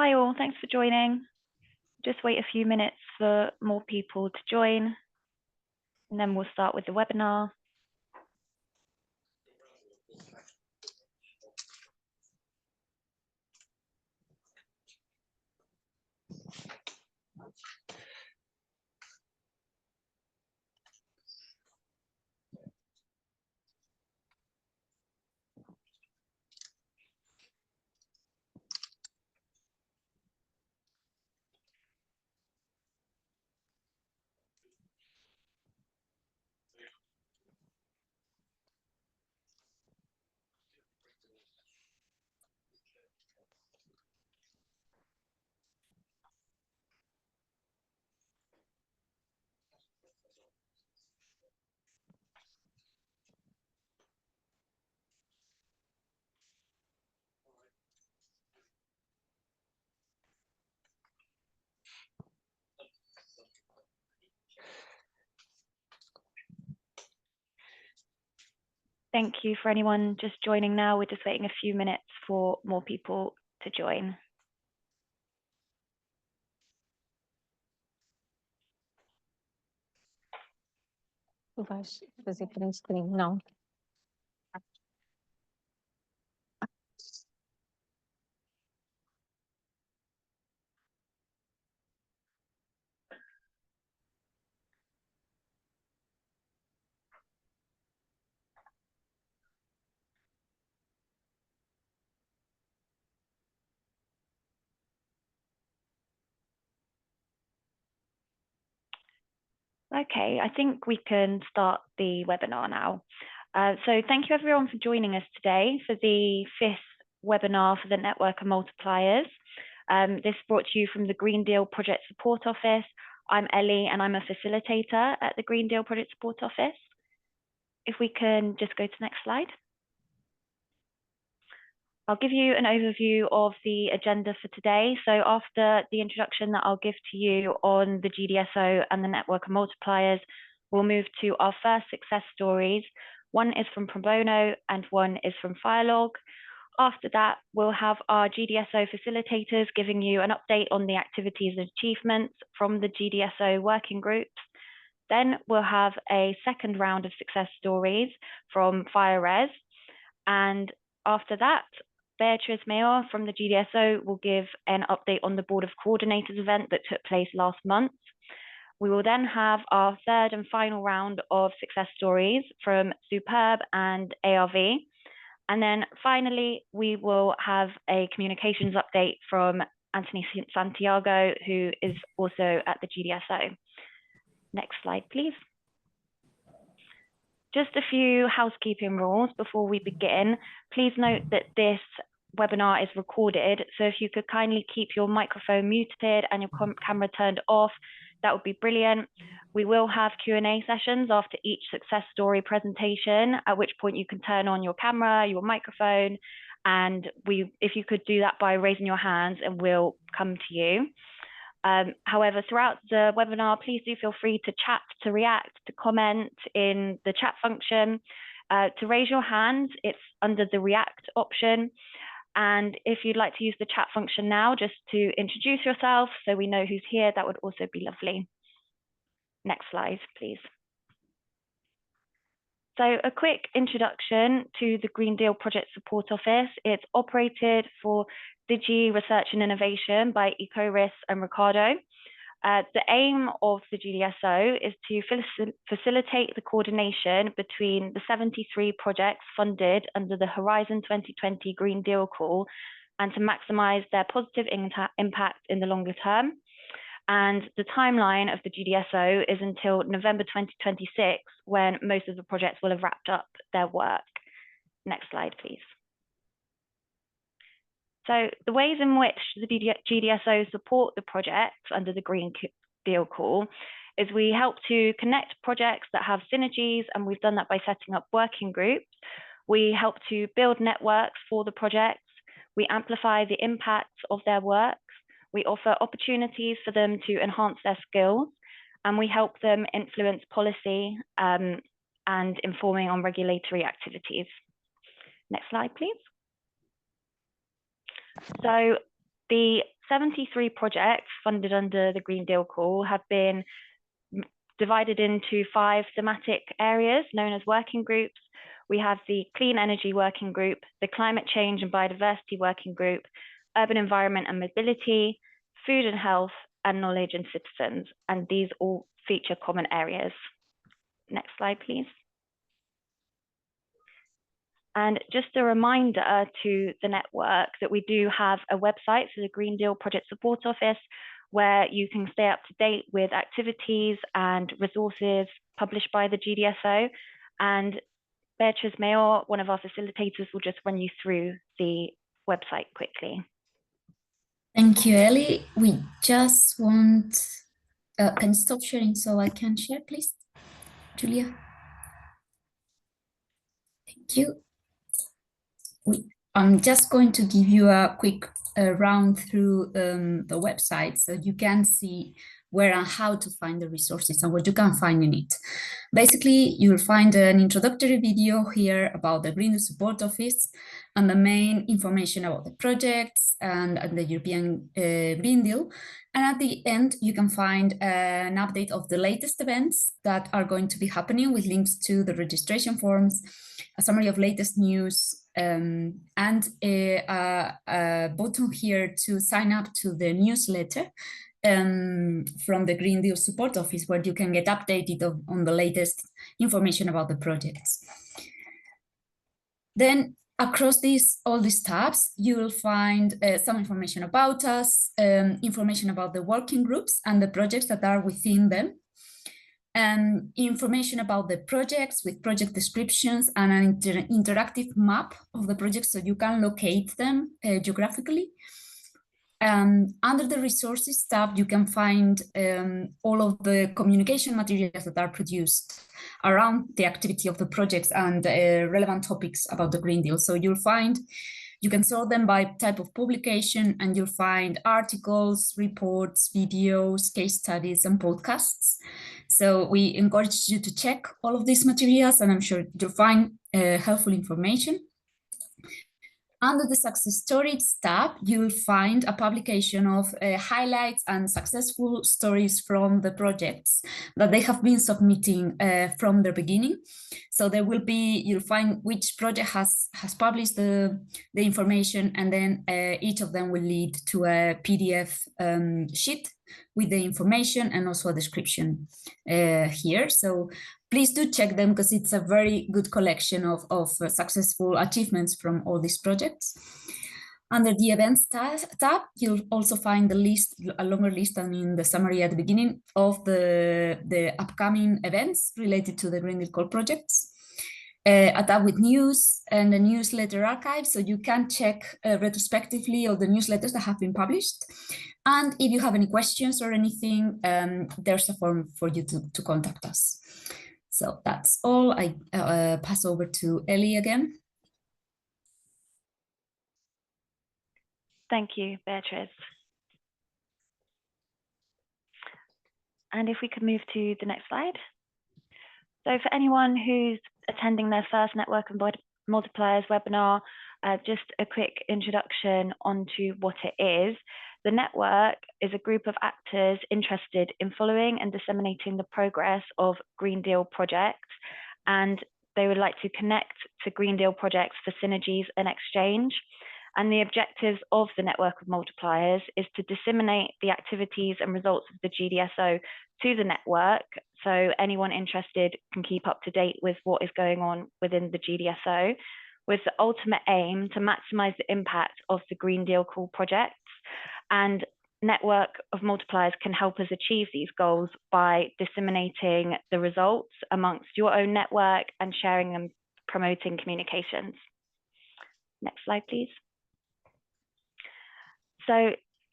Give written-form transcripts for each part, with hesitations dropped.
Hi all, thanks for joining. Just wait a few minutes for more people to join, and then we'll start with the webinar. Thank you for anyone just joining now. We're just waiting a few minutes for more people to join. Visiting screen now. Okay, I think we can start the webinar now. So thank you everyone for joining us today for the 5th webinar for the Network of Multipliers. This is brought to you from the Green Deal Project Support Office. I'm Ellie and I'm a facilitator at the Green Deal Project Support Office. If we can just go to the next slide. I'll give you an overview of the agenda for today. So after the introduction that I'll give to you on the GDSO and the Network of Multipliers, we'll move to our first success stories. One is from Pro Bono and one is from Firelog. After that, we'll have our GDSO facilitators giving you an update on the activities and achievements from the GDSO working groups. Then we'll have a second round of success stories from FireRes. And after that, Beatrice Mayor from the GDSO will give an update on the Board of Coordinators event that took place last month. We will then have our third and final round of success stories from Superb and ARV. And then finally, we will have a communications update from Anthony Santiago, who is also at the GDSO. Next slide, please. Just a few housekeeping rules before we begin. Please note that this webinar is recorded, so if you could kindly keep your microphone muted and your camera turned off, that would be brilliant. We will have Q&A sessions after each success story presentation, at which point you can turn on your camera, your microphone, and if you could do that by raising your hands and we'll come to you. However, throughout the webinar, please do feel free to chat, to react, to comment in the chat function. To raise your hand, it's under the react option. And if you'd like to use the chat function now, just to introduce yourself so we know who's here, that would also be lovely. Next slide, please. So a quick introduction to the Green Deal Project Support Office. It's operated for Digi Research and Innovation by Ecoris and Ricardo. The aim of the GDSO is to facilitate the coordination between the 73 projects funded under the Horizon 2020 Green Deal call and to maximize their positive impact in the longer term. And the timeline of the GDSO is until November 2026, when most of the projects will have wrapped up their work. Next slide, please. So the ways in which the GDSO support the projects under the Green Deal call is we help to connect projects that have synergies, and we've done that by setting up working groups. We help to build networks for the projects. We amplify the impacts of their works. We offer opportunities for them to enhance their skills, and we help them influence policy and informing on regulatory activities. Next slide, please. So the 73 projects funded under the Green Deal call have been divided into 5 thematic areas known as working groups. We have the Clean Energy Working Group, the Climate Change and Biodiversity Working Group, Urban Environment and Mobility, Food and Health, and Knowledge and Citizens. And these all feature common areas. Next slide, please. And just a reminder to the network that we do have a website for the Green Deal Project Support Office, where you can stay up to date with activities and resources published by the GDSO. And Beatriz Mayor, one of our facilitators, will just run you through the website quickly. Thank you, Ellie. We just want, can you stop sharing so I can share, please, Julia? Thank you. I'm just going to give you a quick round through the website so you can see where and how to find the resources and what you can find in it. Basically, you'll find an introductory video here about the Green Deal Support Office and the main information about the projects and the European Green Deal. And at the end, you can find an update of the latest events that are going to be happening with links to the registration forms, a summary of latest news, and a button here to sign up to the newsletter from the Green Deal Support Office, where you can get updated on the latest information about the projects. Then across all these tabs, you will find some information about us, information about the working groups and the projects that are within them, and information about the projects with project descriptions and an interactive map of the projects so you can locate them geographically. Under the resources tab, you can find all of the communication materials that are produced around the activity of the projects and relevant topics about the Green Deal. So you can sort them by type of publication, and you'll find articles, reports, videos, case studies, and podcasts. So we encourage you to check all of these materials, and I'm sure you'll find helpful information. Under the Success Stories tab, you'll find a publication of highlights and successful stories from the projects that they have been submitting from the beginning. So you'll find which project has published the information, and then each of them will lead to a PDF sheet with the information and also a description here. So please do check them because it's a very good collection of successful achievements from all these projects. Under the Events tab, you'll also find a longer list, the summary at the beginning of the upcoming events related to the Green Deal Call projects. A tab with news and a newsletter archive, so you can check retrospectively all the newsletters that have been published. And if you have any questions or anything, there's a form for you to contact us. So that's all. I pass over to Ellie again. Thank you, Beatriz. And if we could move to the next slide. So for anyone who's attending their first Network of Multipliers webinar, just a quick introduction onto what it is. The network is a group of actors interested in following and disseminating the progress of Green Deal projects, and they would like to connect to Green Deal projects for synergies and exchange. And the objectives of the Network of Multipliers is to disseminate the activities and results of the GDSO to the network, so anyone interested can keep up to date with what is going on within the GDSO, with the ultimate aim to maximize the impact of the Green Deal Call projects. And Network of Multipliers can help us achieve these goals by disseminating the results amongst your own network and sharing and promoting communications. Next slide, please. So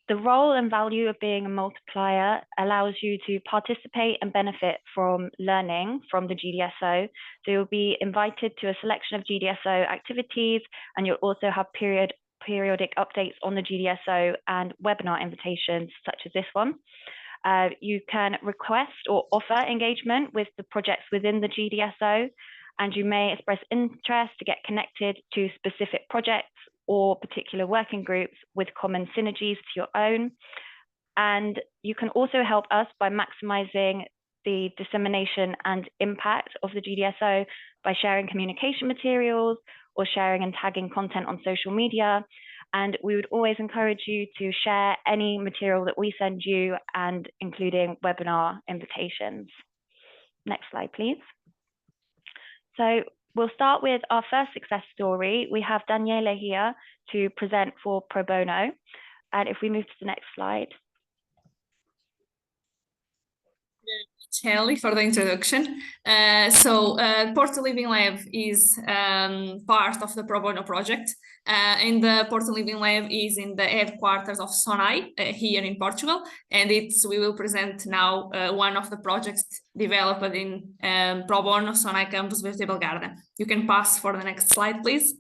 the role and value of being a multiplier allows you to participate and benefit from learning from the GDSO. So you'll be invited to a selection of GDSO activities, and you'll also have periodic updates on the GDSO and webinar invitations such as this one. You can request or offer engagement with the projects within the GDSO, and you may express interest to get connected to specific projects or particular working groups with common synergies to your own. And you can also help us by maximizing the dissemination and impact of the GDSO by sharing communication materials or sharing and tagging content on social media. And we would always encourage you to share any material that we send you, and including webinar invitations. Next slide, please. So we'll start with our first success story. We have Daniela here to present for Pro Bono. And if we move to the next slide. Kelly for the introduction. Porto Living Lab is part of the Pro Bono project, and the Porto Living Lab is in the headquarters of Sonai here in Portugal, and we will present now one of the projects developed in Pro Bono Sonai Campus Vegetable Garden. You can pass for the next slide, please.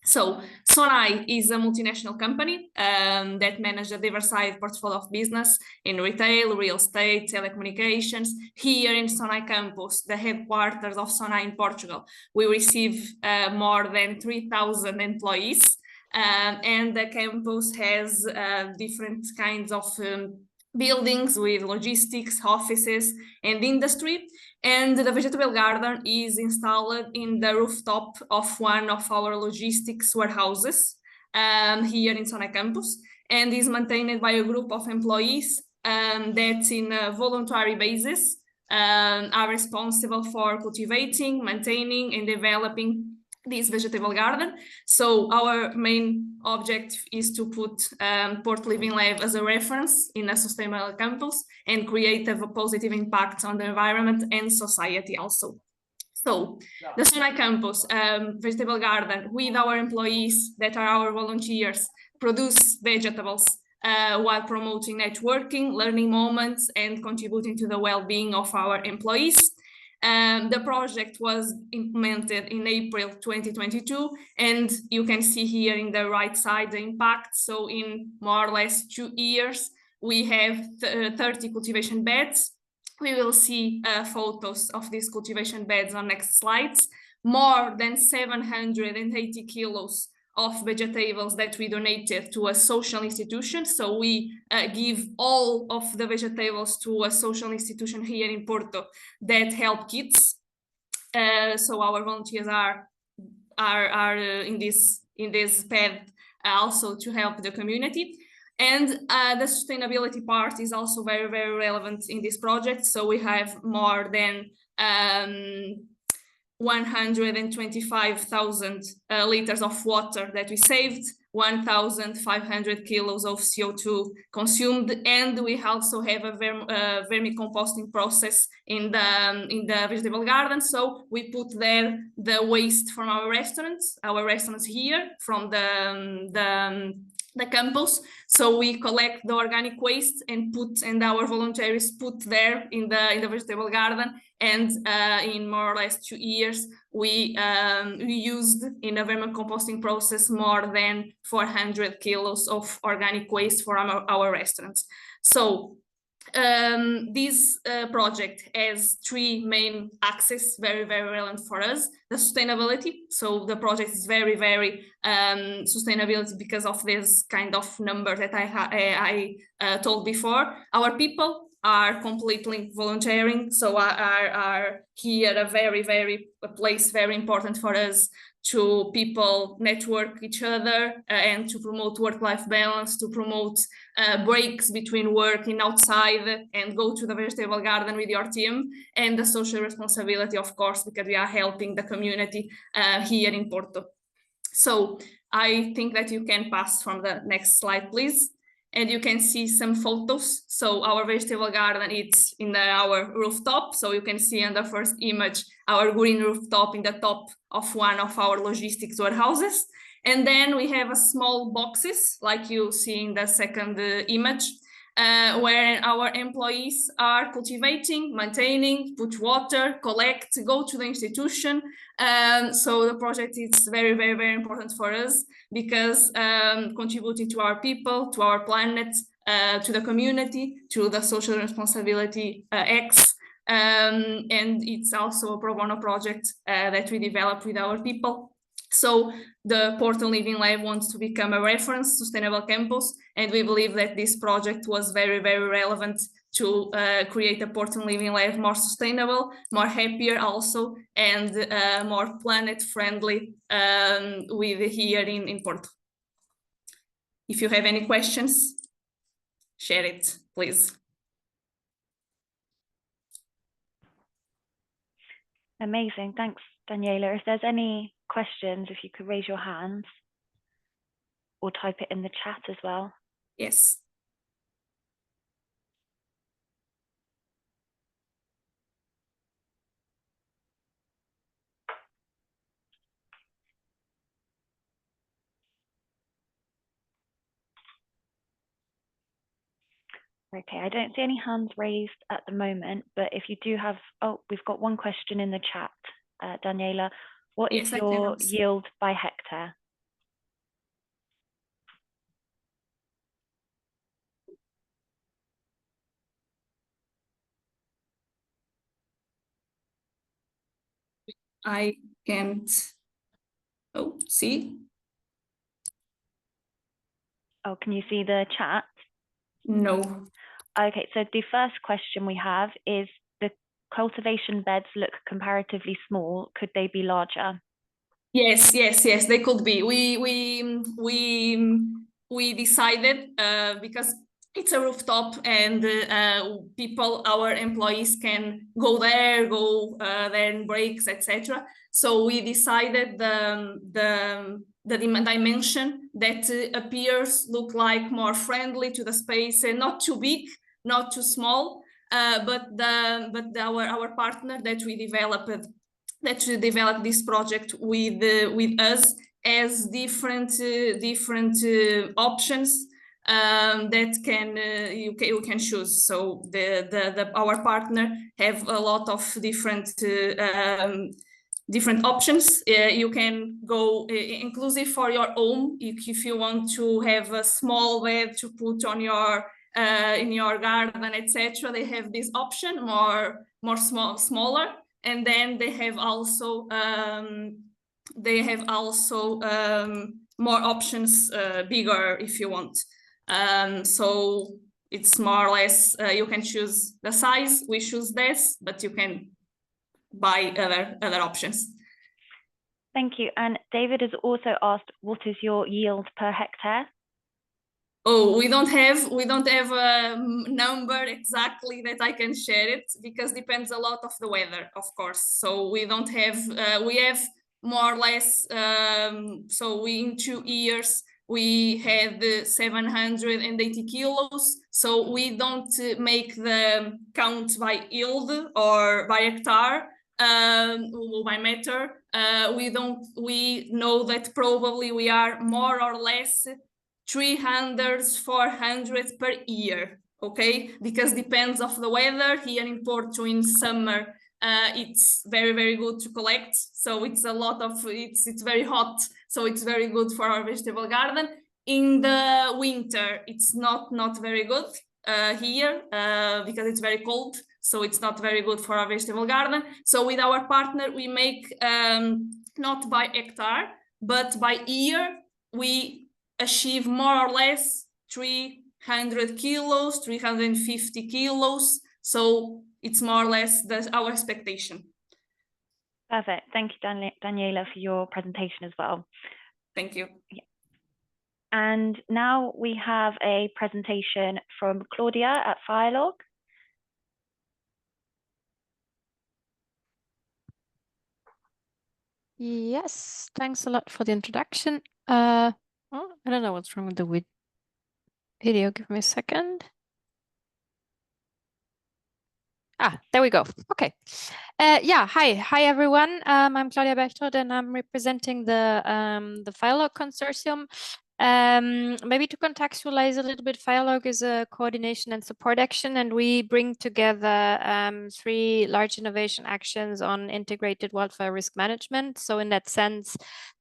So Sonai is a multinational company that manages a diversified portfolio of business in retail, real estate, telecommunications. Here in Sonai campus, the headquarters of Sonai in Portugal, we receive more than 3,000 employees, and the campus has different kinds of buildings with logistics, offices, and industry. And the vegetable garden is installed in the rooftop of one of our logistics warehouses here in Sonai campus, and is maintained by a group of employees that in a voluntary basis are responsible for cultivating, maintaining, and developing this vegetable garden. So our main objective is to put Porto Living Lab as a reference in a sustainable campus and create a positive impact on the environment and society also. So the Sonai campus vegetable garden, with our employees that are our volunteers, produce vegetables while promoting networking, learning moments, and contributing to the well-being of our employees. The project was implemented in April 2022, and you can see here in the right side the impact. So in more or less 2 years, we have 30 cultivation beds. We will see photos of these cultivation beds on next slides. More than 780 kilos of vegetables that we donated to a social institution. So we give all of the vegetables to a social institution here in Porto that help kids. So our volunteers are in this path also to help the community. And the sustainability part is also very, very relevant in this project. So we have more than 125,000 liters of water that we saved, 1,500 kilos of CO2 consumed, and we also have a vermicomposting process in the vegetable garden. So we put there the waste from our restaurants here from the campus. So we collect the organic waste and our volunteers put there in the vegetable garden. And in more or less 2 years, we used in a vermicomposting process more than 400 kilos of organic waste for our restaurants. So this project has 3 main axes, very, very relevant for us. The sustainability. So the project is very, very sustainability because of this kind of number that I told before. Our people are completely volunteering, so are here a place very important for us to people network each other and to promote work-life balance, to promote breaks between working outside and go to the vegetable garden with your team, and the social responsibility, of course, because we are helping the community here in Porto. So I think that you can pass from the next slide, please. And you can see some photos. So our vegetable garden, it's in our rooftop. So you can see on the first image, our green rooftop in the top of one of our logistics warehouses. And then we have a small boxes, like you see in the second image, where our employees are cultivating, maintaining, put water, collect, go to the institution. So the project is very, very, very important for us because contributing to our people, to our planet, to the community, to the social responsibility X. And it's also a pro bono project that we develop with our people. So the Portal Living Lab wants to become a reference sustainable campus, and we believe that this project was very, very relevant to create a Portal Living Lab more sustainable, more happier also, and more planet friendly with here in Porto. If you have any questions, share it, please. Amazing. Thanks, Daniela. If there's any questions, if you could raise your hands or type it in the chat as well. Yes. Okay, I don't see any hands raised at the moment, but if you do have, oh, we've got one question in the chat, Daniela. What is Yes, I your can. yield by hectare? I can't. Oh, see? Oh, can you see the chat? No. Okay, so the first question we have is, the cultivation beds look comparatively small. Could they be larger? Yes, they could be. We decided because it's a rooftop and people, our employees can go there in breaks, etc. So we decided the dimension that appears look like more friendly to the space and not too big, not too small. But our partner that we developed this project with us as different options that you can choose. So our partner have a lot of different options. You can go inclusive for your home if you want to have a small bed to put on your in your garden, etc. They have this option, smaller. And then they have also more options, bigger if you want. So it's more or less you can choose the size. We choose this, but you can buy other options. Thank you. And David has also asked, what is your yield per hectare? Oh, we don't have a number exactly that I can share it, because depends a lot of the weather, of course. So we don't have we have more or less so we in 2 years we had 780 kilos. So we don't make the count by yield or by hectare or by meter. We know that probably we are more or less 300, 400 per year, okay? Because depends of the weather. Here in Porto in summer, it's very, very good to collect. So it's a lot of, it's very hot. So it's very good for our vegetable garden. In the winter, it's not very good here because it's very cold. So it's not very good for our vegetable garden. So with our partner, we make not by hectare, but by year, we achieve more or less 300 kilos, 350 kilos. So it's more or less our expectation. Perfect. Thank you, Daniela, for your presentation as well. Thank you. Yeah. And now we have a presentation from Claudia at Firelog. Yes, thanks a lot for the introduction. I don't know what's wrong with the video. Give me a second. There we go. Okay. Yeah, hi everyone. I'm Claudia Berthold and I'm representing the Firelog Consortium. Maybe to contextualize a little bit, Firelog is a coordination and support action, and we bring together 3 large innovation actions on integrated wildfire risk management. So in that sense,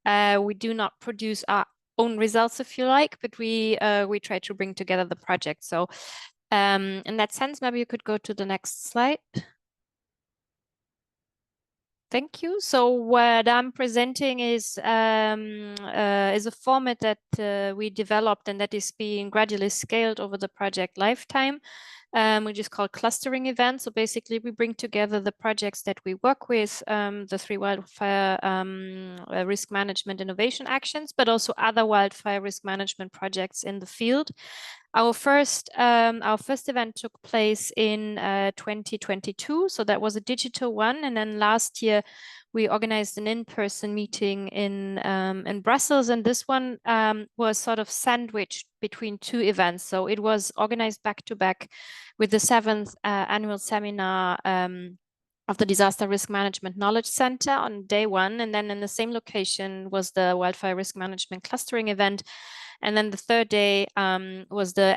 we do not produce our own results, if you like, but we try to bring together the project. So in that sense, maybe you could go to the next slide. Thank you. So what I'm presenting is a format that we developed and that is being gradually scaled over the project lifetime, which is called clustering events. So basically, we bring together the projects that we work with, the 3 wildfire risk management innovation actions, but also other wildfire risk management projects in the field. Our first event took place in 2022, so that was a digital one, and then last year we organized an in-person meeting in Brussels, and this one was sort of sandwiched between 2 events. So it was organized back to back with the 7th annual seminar of the Disaster Risk Management Knowledge Center on day 1, and then in the same location was the Wildfire Risk Management Clustering event. And then the 3rd day was the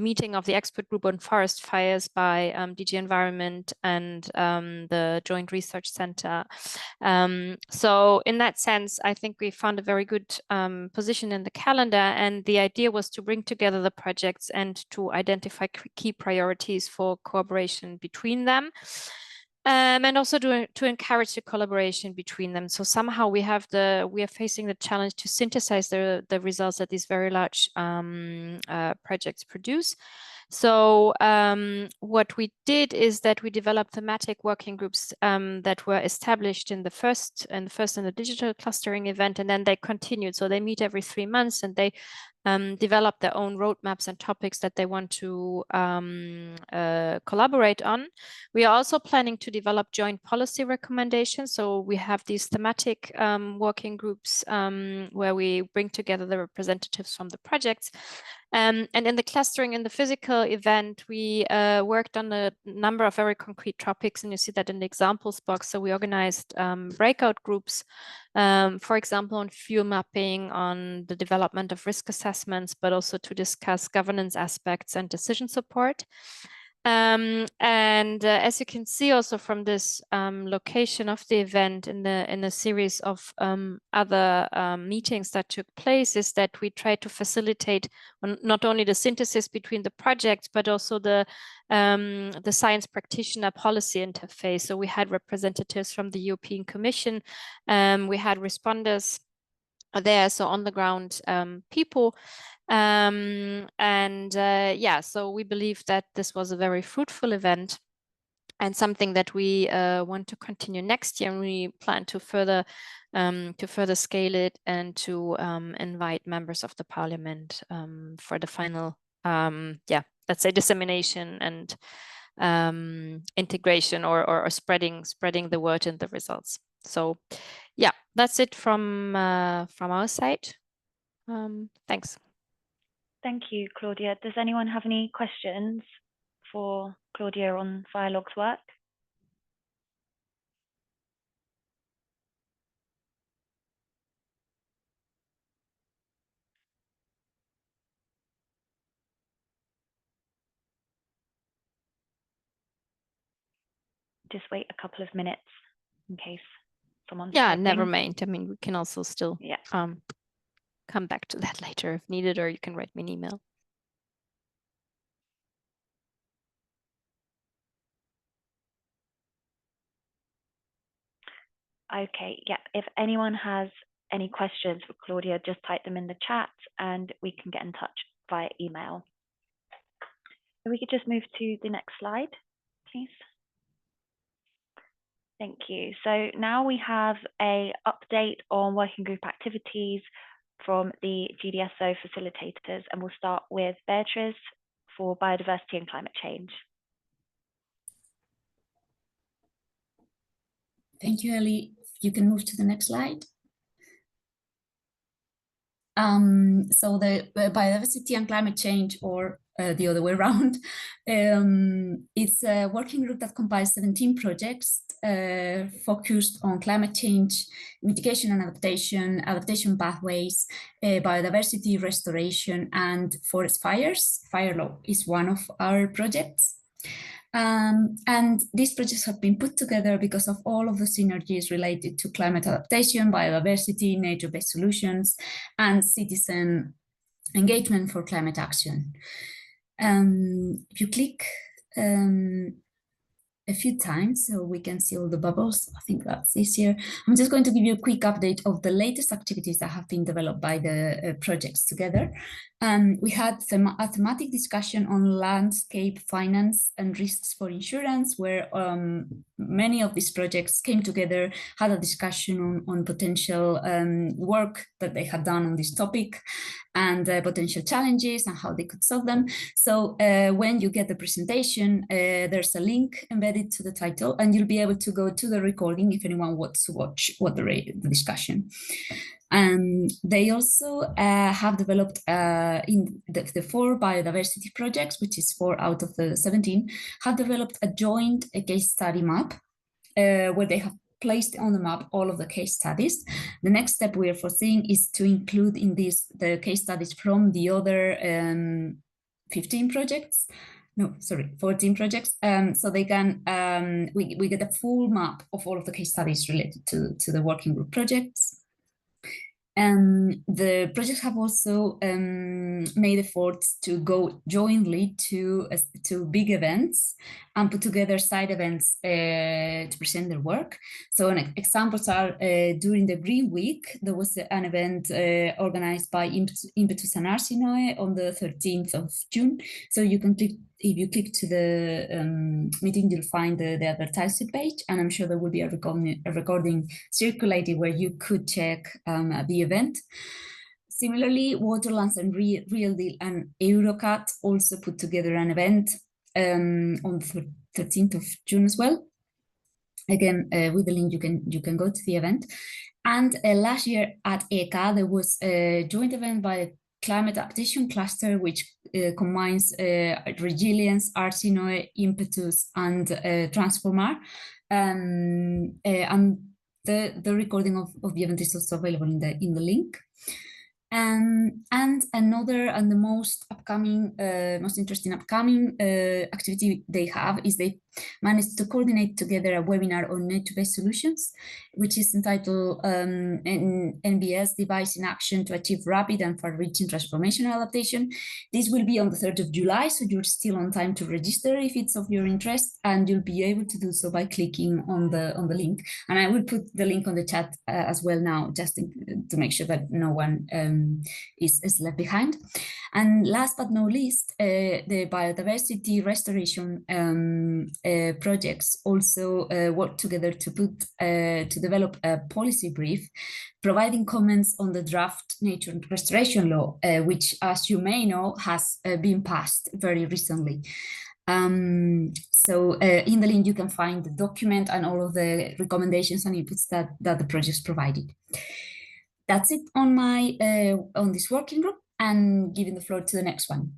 meeting of the expert group on forest fires by DG Environment and the Joint Research Center. So in that sense, I think we found a very good position in the calendar, and the idea was to bring together the projects and to identify key priorities for cooperation between them. And also to encourage the collaboration between them. So somehow we are facing the challenge to synthesize the results that these very large projects produce. So what we did is that we developed thematic working groups that were established in the digital clustering event, and then they continued. So they meet every 3 months, and they develop their own roadmaps and topics that they want to collaborate on. We are also planning to develop joint policy recommendations. So we have these thematic working groups where we bring together the representatives from the projects. And in the clustering in the physical event, we worked on a number of very concrete topics, and you see that in the examples box. So we organized breakout groups, for example, on fuel mapping, on the development of risk assessments, but also to discuss governance aspects and decision support. As you can see also from this location of the event in the series of other meetings that took place, is that we try to facilitate not only the synthesis between the projects, but also the science practitioner policy interface. So we had representatives from the European Commission, we had responders there, so on the ground people. So we believe that this was a very fruitful event and something that we want to continue next year, and we plan to further scale it and to invite members of the parliament for the final let's say dissemination and integration or spreading the word and the results. So yeah, that's it from our side. Thanks. Thank you, Claudia. Does anyone have any questions for Claudia on FireLog's work? Just wait a couple of minutes in case someone's typing. Never mind. I mean, we can also still come back to that later if needed, or you can write me an email. Okay, yeah. If anyone has any questions for Claudia, just type them in the chat and we can get in touch via email. So we could just move to the next slide, please. Thank you. So now we have an update on working group activities from the GDSO facilitators, and we'll start with Beatrice for biodiversity and climate change. Thank you, Ellie. You can move to the next slide. So the biodiversity and climate change, or the other way around, it's a working group that compiles 17 projects focused on climate change, mitigation and adaptation pathways, biodiversity restoration, and forest fires. FireLog is one of our projects. And these projects have been put together because of all of the synergies related to climate adaptation, biodiversity, nature-based solutions, and citizen engagement for climate action. If you click a few times so we can see all the bubbles. I think that's easier. I'm just going to give you a quick update of the latest activities that have been developed by the projects together. We had a thematic discussion on landscape finance and risks for insurance, where many of these projects came together, had a discussion on potential work that they had done on this topic and potential challenges and how they could solve them. So when you get the presentation, there's a link embedded to the title, and you'll be able to go to the recording if anyone wants to watch the discussion. They also have developed in the 4 biodiversity projects, which is 4 out of the 17, have developed a joint case study map where they have placed on the map all of the case studies. The next step we are foreseeing is to include in this the case studies from the other 14 projects. So they can we get a full map of all of the case studies related to the working group projects. The projects have also made efforts to go jointly to big events and put together side events to present their work. So examples are during the Green Week, there was an event organized by Impetus and Arsinoe on the 13th of June. So you can click, if you click to the meeting, you'll find the advertising page, and I'm sure there will be a recording circulated where you could check the event. Similarly, Waterlands and Real Deal and Eurocat also put together an event on the 13th of June as well. Again, with the link, you can go to the event. And last year at ECA, there was a joint event by the Climate Adaptation Cluster, which combines Resilience, Arsinoe, Impetus, and Transformar. And the recording of the event is also available in the link. And another and the most interesting upcoming activity they have is they managed to coordinate together a webinar on nature-based solutions, which is entitled NBS Device in Action to Achieve Rapid and Far-Reaching Transformational Adaptation. This will be on the 3rd of July, so you're still on time to register if it's of your interest, and you'll be able to do so by clicking on the link. And I will put the link on the chat as well now, just to make sure that no one is left behind. And last but not least, the biodiversity restoration projects also work together to develop a policy brief, providing comments on the draft nature restoration law, which, as you may know, has been passed very recently. So in the link you can find the document and all of the recommendations and inputs that the projects provided. That's it on my on this working group, and giving the floor to the next one.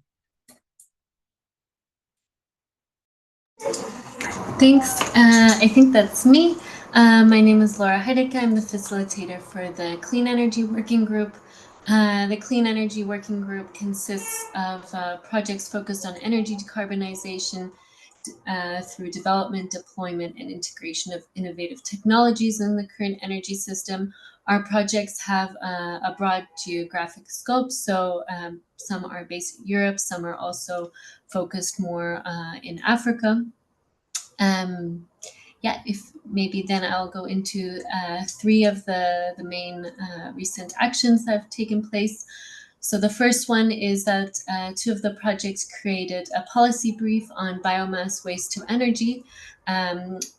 Thanks. I think that's me. My name is Laura Heidecke. I'm the facilitator for the Clean Energy Working Group. The Clean Energy Working Group consists of projects focused on energy decarbonization through development, deployment, and integration of innovative technologies in the current energy system. Our projects have a broad geographic scope, so some are based in Europe, some are also focused more in Africa. Yeah, if maybe then I'll go into 3 of the main recent actions that have taken place. So the first one is that 2 of the projects created a policy brief on biomass waste to energy.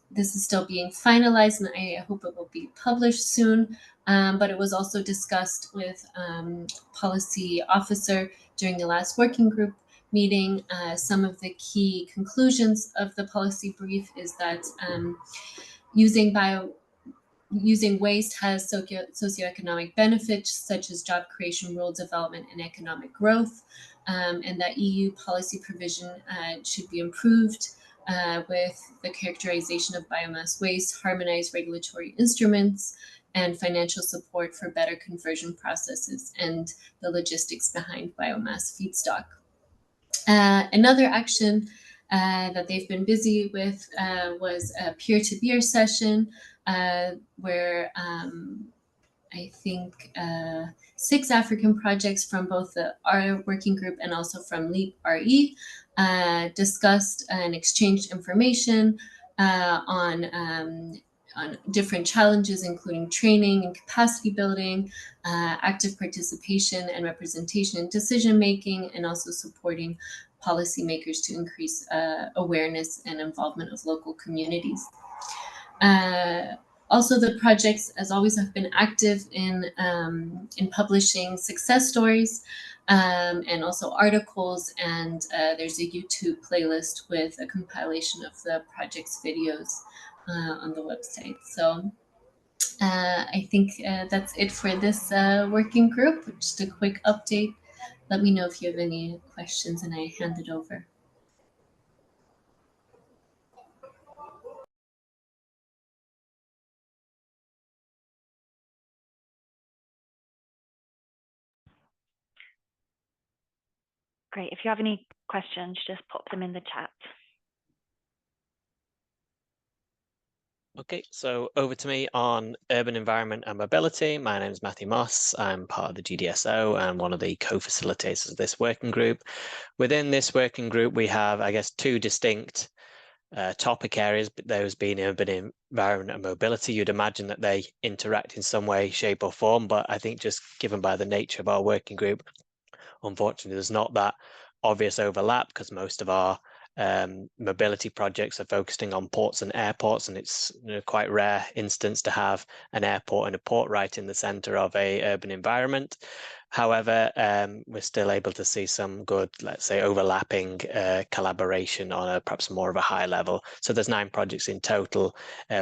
This is still being finalized, and I hope it will be published soon. But it was also discussed with policy officer during the last working group meeting. Some of the key conclusions of the policy brief is that using waste has socioeconomic benefits such as job creation, rural development, and economic growth, and that EU policy provision should be improved with the characterization of biomass waste, harmonized regulatory instruments, and financial support for better conversion processes and the logistics behind biomass feedstock. Another action that they've been busy with was a peer-to-peer session where I think 6 African projects from both our working group and also from LEAP RE discussed and exchanged information on different challenges, including training and capacity building, active participation and representation in decision making, and also supporting policymakers to increase awareness and involvement of local communities. Also, the projects, as always, have been active in publishing success stories and also articles, and there's a YouTube playlist with a compilation of the project's videos on the website. So I think that's it for this working group. Just a quick update. Let me know if you have any questions, and I hand it over. Great. If you have any questions, just pop them in the chat. Okay, so over to me on urban environment and mobility. My name is Matthew Moss. I'm part of the GDSO and one of the co-facilitators of this working group. Within this working group, we have, I guess, two distinct topic areas, but those being urban environment and mobility. You'd imagine that they interact in some way, shape or form, but I think just given by the nature of our working group, unfortunately, there's not that obvious overlap because most of our mobility projects are focusing on ports and airports, and it's quite rare instance to have an airport and a port right in the center of a urban environment. However, we're still able to see some good, let's say, overlapping collaboration on a perhaps more of a high level. So there's 9 projects in total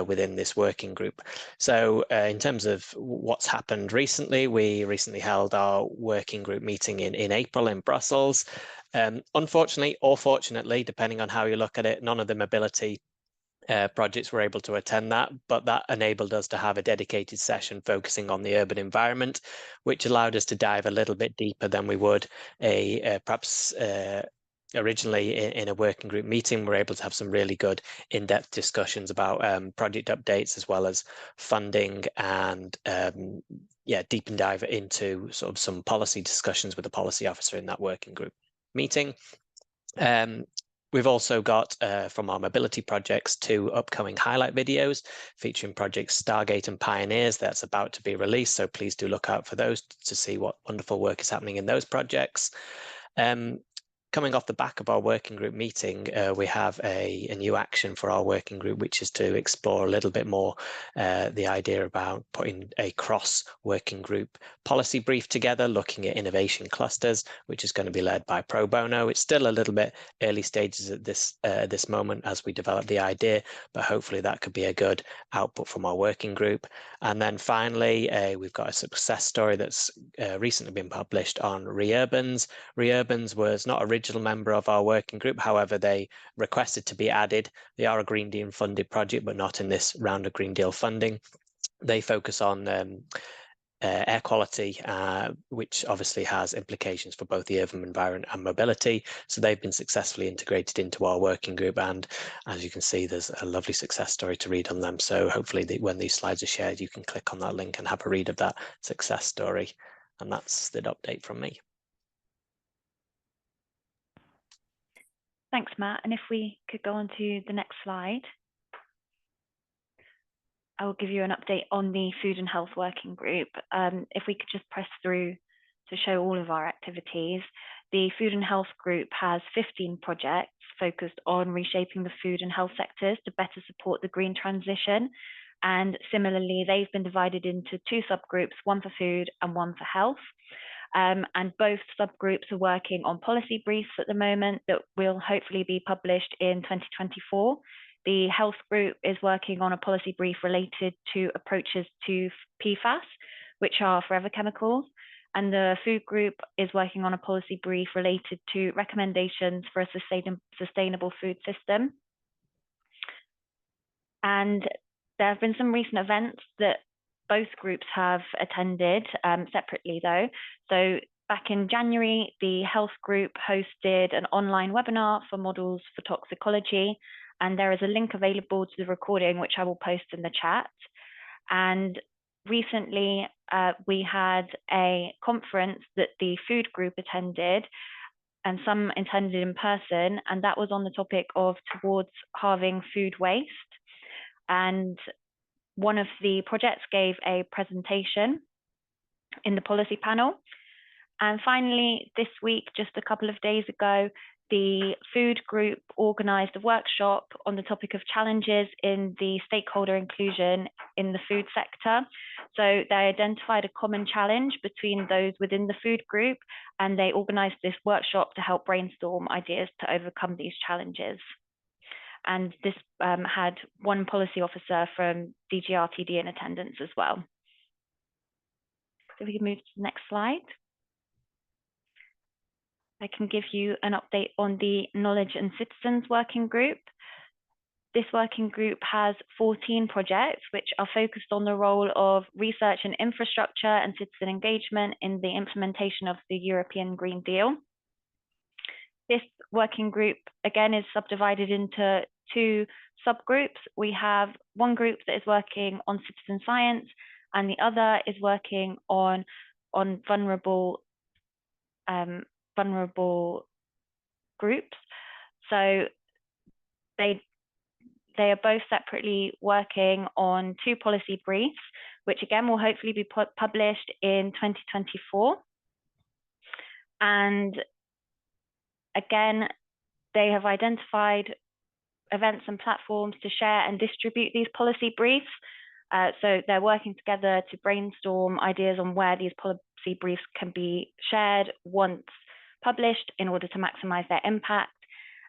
within this working group. So in terms of what's happened recently, we recently held our working group meeting in April in Brussels. Unfortunately or fortunately, depending on how you look at it, none of the mobility projects were able to attend that, but that enabled us to have a dedicated session focusing on the urban environment, which allowed us to dive a little bit deeper than we would perhaps originally in a working group meeting. We're able to have some really good in-depth discussions about project updates as well as funding and deep and dive into sort of some policy discussions with the policy officer in that working group meeting. We've also got from our mobility projects 2 upcoming highlight videos featuring projects Stargate and Pioneers that's about to be released. So please do look out for those to see what wonderful work is happening in those projects. Coming off the back of our working group meeting, we have a new action for our working group, which is to explore a little bit more the idea about putting a cross working group policy brief together, looking at innovation clusters, which is going to be led by Pro Bono. It's still a little bit early stages at this moment as we develop the idea, but hopefully that could be a good output from our working group. And then finally, we've got a success story that's recently been published on Reurbans. Reurbans was not original member of our working group, however they requested to be added. They are a Green Deal funded project, but not in this round of Green Deal funding. They focus on air quality, which obviously has implications for both the urban environment and mobility. So they've been successfully integrated into our working group, and as you can see, there's a lovely success story to read on them. So hopefully when these slides are shared, you can click on that link and have a read of that success story. And that's the update from me. Thanks, Matt. And if we could go on to the next slide, I will give you an update on the Food and Health Working Group. If we could just press through to show all of our activities. The Food and Health Group has 15 projects focused on reshaping the food and health sectors to better support the green transition. And similarly, they've been divided into 2 subgroups, one for food and one for health. And both subgroups are working on policy briefs at the moment that will hopefully be published in 2024. The health group is working on a policy brief related to approaches to PFAS, which are forever chemicals. And the food group is working on a policy brief related to recommendations for a sustainable food system. And there have been some recent events that both groups have attended separately though. So back in January, the health group hosted an online webinar for models for toxicology, and there is a link available to the recording, which I will post in the chat. And recently, we had a conference that the food group attended, and some attended in person, and that was on the topic of towards halving food waste. And one of the projects gave a presentation in the policy panel. And finally, this week, just a couple of days ago, the food group organized a workshop on the topic of challenges in the stakeholder inclusion in the food sector. So they identified a common challenge between those within the food group, and they organized this workshop to help brainstorm ideas to overcome these challenges. And this had one policy officer from DG RTD in attendance as well. So we can move to the next slide. I can give you an update on the Knowledge and Citizens Working Group. This working group has 14 projects which are focused on the role of research and infrastructure and citizen engagement in the implementation of the European Green Deal. This working group, again, is subdivided into 2 subgroups. We have one group that is working on citizen science, and the other is working on vulnerable groups. So they are both separately working on 2 policy briefs, which again will hopefully be published in 2024. And again, they have identified events and platforms to share and distribute these policy briefs. So they're working together to brainstorm ideas on where these policy briefs can be shared once published in order to maximize their impact.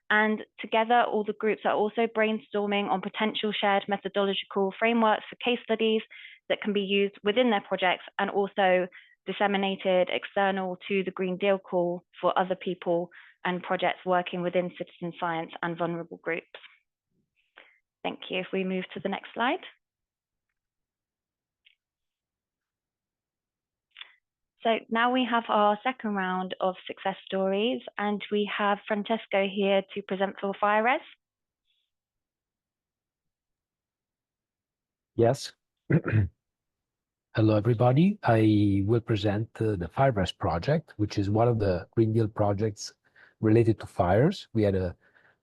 And together, all the groups are also brainstorming on potential shared methodological frameworks for case studies that can be used within their projects and also disseminated external to the Green Deal call for other people and projects working within citizen science and vulnerable groups. Thank you. If we move to the next slide. So now we have our second round of success stories, and we have Francesco here to present for FireRes. Yes. Hello, everybody. I will present the FireRes project, which is one of the Green Deal projects related to fires. We had a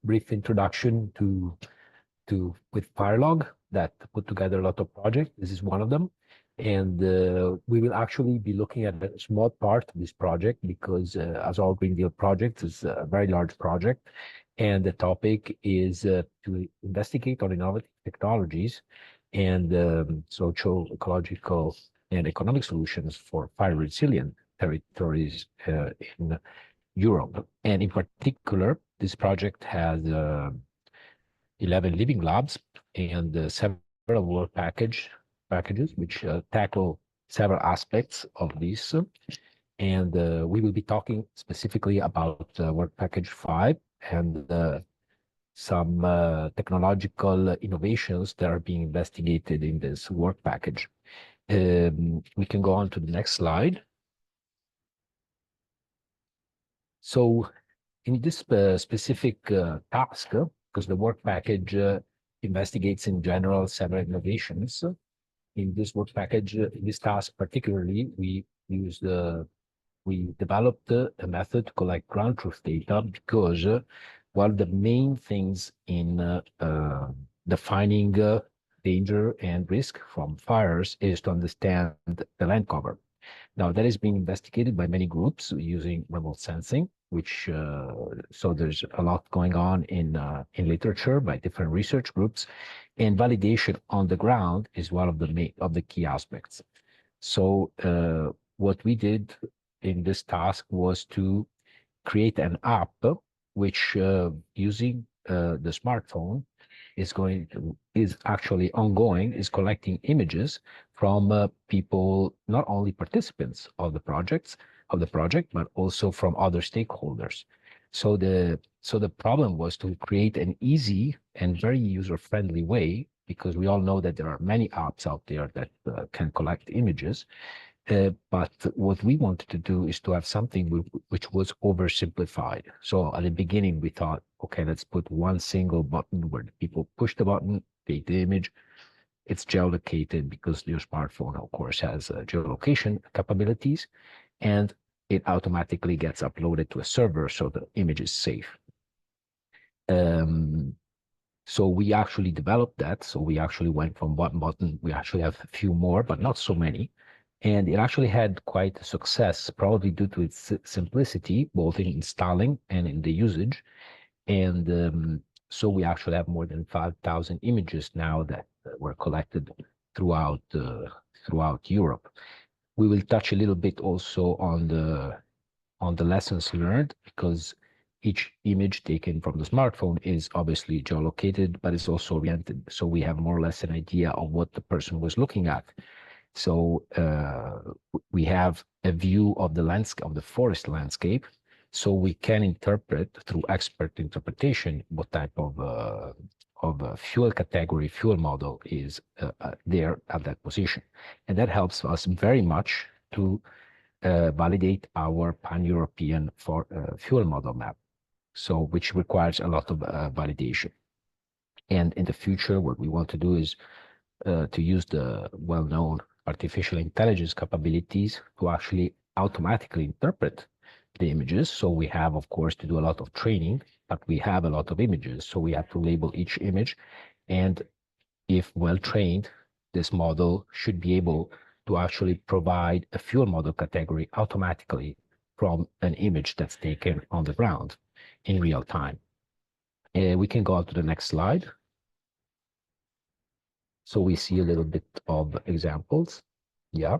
brief introduction with Firelog that put together a lot of projects. This is one of them. And we will actually be looking at a small part of this project because as all Green Deal projects, it's a very large project. And the topic is to investigate on innovative technologies and social, ecological, and economic solutions for fire resilient territories in Europe. And in particular, this project has 11 living labs and several work packages which tackle several aspects of this. And we will be talking specifically about work package 5 and some technological innovations that are being investigated in this work package. We can go on to the next slide. So in this specific task, because the work package investigates in general several innovations, in this work package, in this task particularly, we developed a method to collect ground truth data because one of the main things in defining danger and risk from fires is to understand the land cover. Now, that is being investigated by many groups using remote sensing, which so there's a lot going on in literature by different research groups, and validation on the ground is one of the key aspects. So what we did in this task was to create an app which using the smartphone is actually ongoing, is collecting images from people, not only participants of the project, but also from other stakeholders. So the problem was to create an easy and very user-friendly way, because we all know that there are many apps out there that can collect images. But what we wanted to do is to have something which was oversimplified. So at the beginning, we thought, okay, let's put one single button where people push the button, take the image. It's geolocated because your smartphone, of course, has geolocation capabilities. And it automatically gets uploaded to a server, so the image is safe. So we actually developed that. So we actually went from one button. We actually have a few more, but not so many. And it actually had quite a success, probably due to its simplicity, both in installing and in the usage. And so we actually have more than 5,000 images now that were collected throughout Europe. We will touch a little bit also on the lessons learned, because each image taken from the smartphone is obviously geolocated, but it's also oriented. So we have more or less an idea of what the person was looking at. So we have a view of the landscape, of the forest landscape. So we can interpret through expert interpretation what type of fuel category, fuel model is there at that position. And that helps us very much to validate our pan-European fuel model map, so which requires a lot of validation. And in the future, what we want to do is to use the well-known artificial intelligence capabilities to actually automatically interpret the images. So we have, of course, to do a lot of training, but we have a lot of images. So we have to label each image. And if well trained, this model should be able to actually provide a fuel model category automatically from an image that's taken on the ground in real time. We can go on to the next slide. So we see a little bit of examples. Yeah.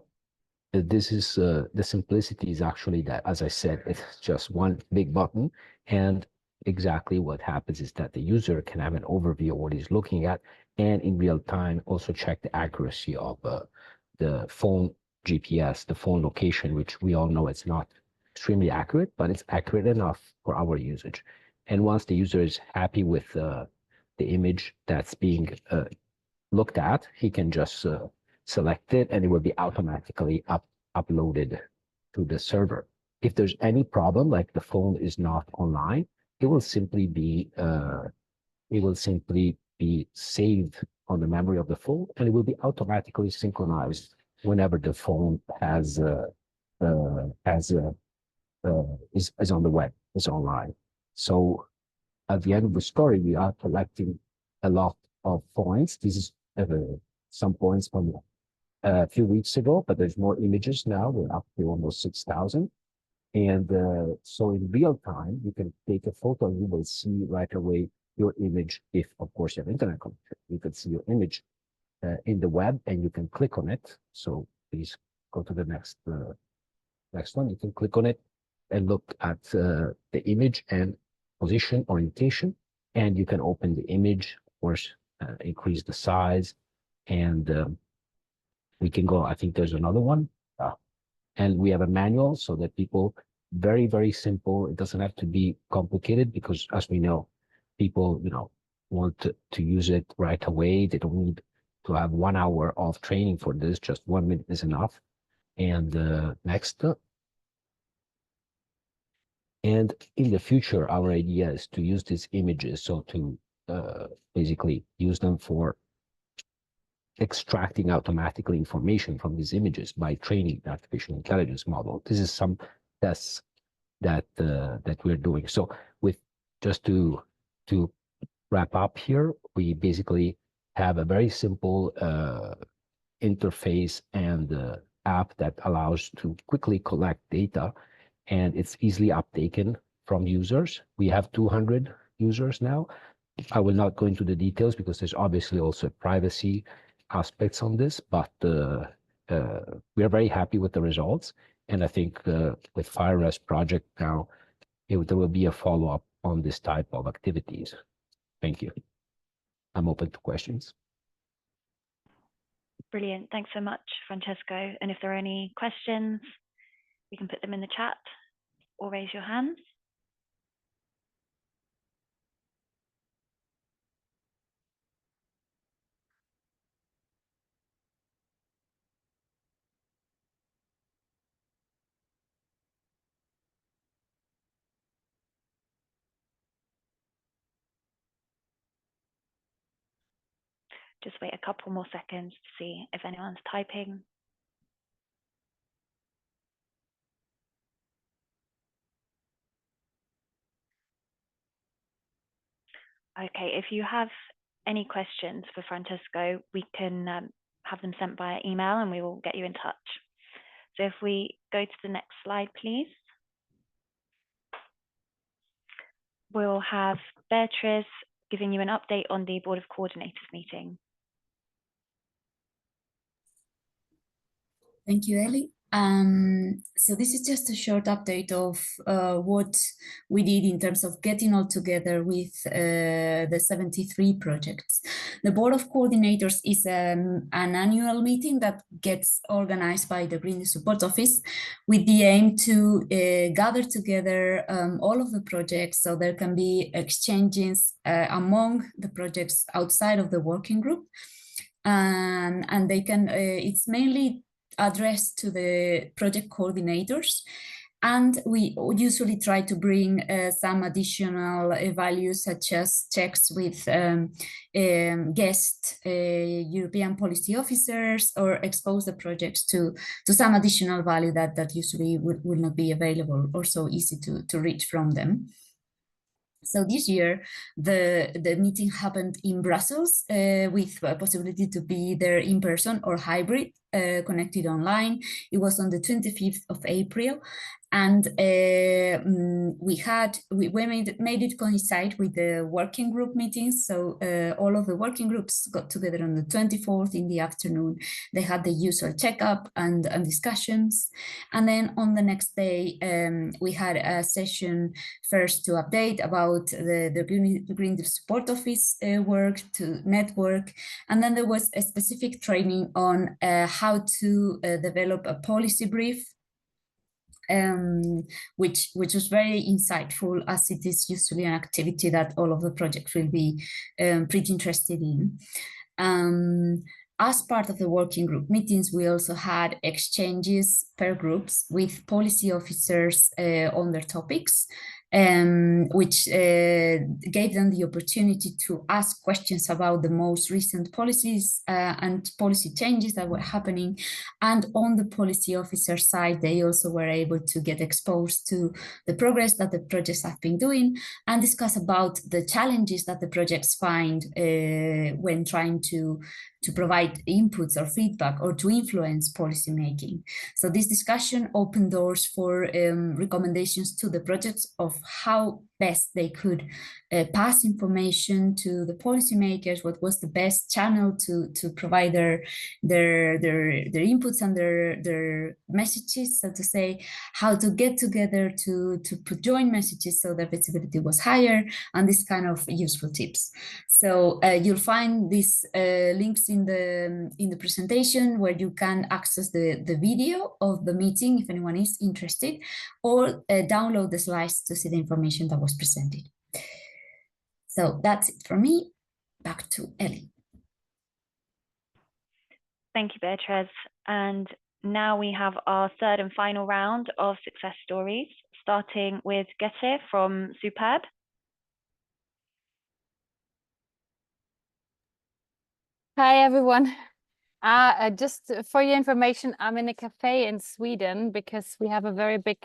This is the simplicity is actually that, as I said, it's just one big button. And exactly what happens is that the user can have an overview of what he's looking at, and in real time also check the accuracy of the phone GPS, the phone location, which we all know it's not extremely accurate, but it's accurate enough for our usage. And once the user is happy with the image that's being looked at, he can just select it, and it will be automatically uploaded to the server. If there's any problem, like the phone is not online, it will simply be saved on the memory of the phone, and it will be automatically synchronized whenever the phone is on the web, is online. So at the end of the story, we are collecting a lot of points. This is some points from a few weeks ago, but there's more images now. We're up to almost 6,000. And so in real time, you can take a photo and you will see right away your image. If, of course, you have internet connection, you can see your image in the web, and you can click on it. So please go to the next one. You can click on it and look at the image and position, orientation, and you can open the image, of course, increase the size, and we can go. I think there's another one. And we have a manual so that people, very, very simple. It doesn't have to be complicated, because as we know, people, want to use it right away. They don't need to have 1 hour of training for this. Just 1 minute is enough. And next. And in the future, our idea is to use these images, so to basically use them for extracting automatically information from these images by training the artificial intelligence model. This is some tests that we're doing. So with just to wrap up here, we basically have a very simple interface and app that allows to quickly collect data, and it's easily uptaken from users. We have 200 users now. I will not go into the details because there's obviously also privacy aspects on this, but we are very happy with the results. And I think with FireRest project now, there will be a follow-up on this type of activities. Thank you. I'm open to questions. Brilliant. Thanks so much, Francesco. And if there are any questions, you can put them in the chat or raise your hands. Just wait a couple more seconds to see if anyone's typing. Okay, if you have any questions for Francesco, we can have them sent via email and we will get you in touch. So if we go to the next slide, please. We'll have Beatrice giving you an update on the Board of Coordinators meeting. Thank you, Ellie. So this is just a short update of what we did in terms of getting all together with the 73 projects. The Board of Coordinators is an annual meeting that gets organized by the Green Deal Support Office with the aim to gather together all of the projects so there can be exchanges among the projects outside of the working group. And they can, it's mainly addressed to the project coordinators, and we usually try to bring some additional values such as checks with guest European policy officers, or expose the projects to some additional value that usually will not be available or so easy to reach from them. So this year, the meeting happened in Brussels with a possibility to be there in person or hybrid, connected online. It was on the 25th of April. And we made it coincide with the working group meetings. So all of the working groups got together on the 24th in the afternoon. They had the usual checkup and discussions. And then on the next day, we had a session first to update about the Green Deal Support Office work, to network. And then there was a specific training on how to develop a policy brief, which was very insightful, as it is usually an activity that all of the projects will be pretty interested in. As part of the working group meetings, we also had exchanges per groups with policy officers on their topics, which gave them the opportunity to ask questions about the most recent policies and policy changes that were happening. And on the policy officer side, they also were able to get exposed to the progress that the projects have been doing and discuss about the challenges that the projects find when trying to provide inputs or feedback or to influence policy making. So this discussion opened doors for recommendations to the projects of how best they could pass information to the policymakers, what was the best channel to provide their inputs and their messages, so to say, how to get together to put joint messages so the visibility was higher, and this kind of useful tips. So you'll find these links in the presentation where you can access the video of the meeting if anyone is interested, or download the slides to see the information that was presented. So that's it from me. Back to Ellie. Thank you, Beatriz. And now we have our third and final round of success stories, starting with Gete from Superb. Hi, everyone. Just for your information, I'm in a cafe in Sweden because we have a very big